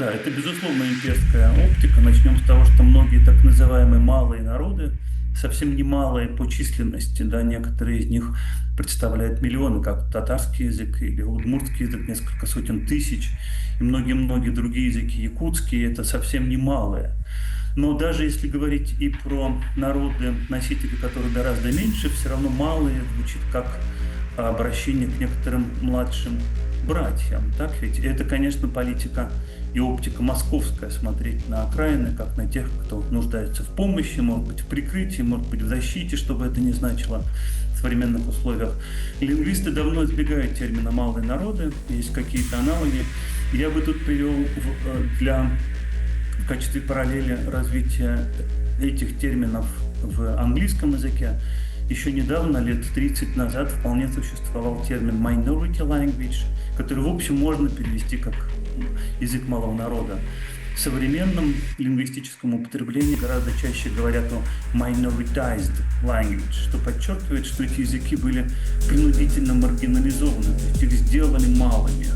Да, это, безусловно, имперская оптика. Начнем с того, что многие так называемые малые народы, совсем немалые по численности, да, некоторые из них представляют миллионы, как татарский язык или удмуртский язык, несколько сотен тысяч, и многие-многие другие языки, якутские, это совсем немалые. Но даже если говорить и про народы, носители которых гораздо меньше, все равно малые звучит как обращение к некоторым младшим братьям. Так ведь это, конечно, политика и оптика московская, смотреть на окраины, как на тех, кто нуждается в помощи, может быть, в прикрытии, может быть, в защите, чтобы это не значило в современных условиях. Лингвисты давно избегают термина «малые народы», есть какие-то аналоги. Я бы тут привел в качестве параллели развития этих терминов в английском языке. Еще недавно, лет 30 назад, вполне существовал термин minority language, который, в общем, можно перевести как язык малого народа. В современном лингвистическом употреблении гораздо чаще говорят о minoritized language, что подчеркивает, что эти языки были принудительно маргинализованы, то есть их сделали малыми.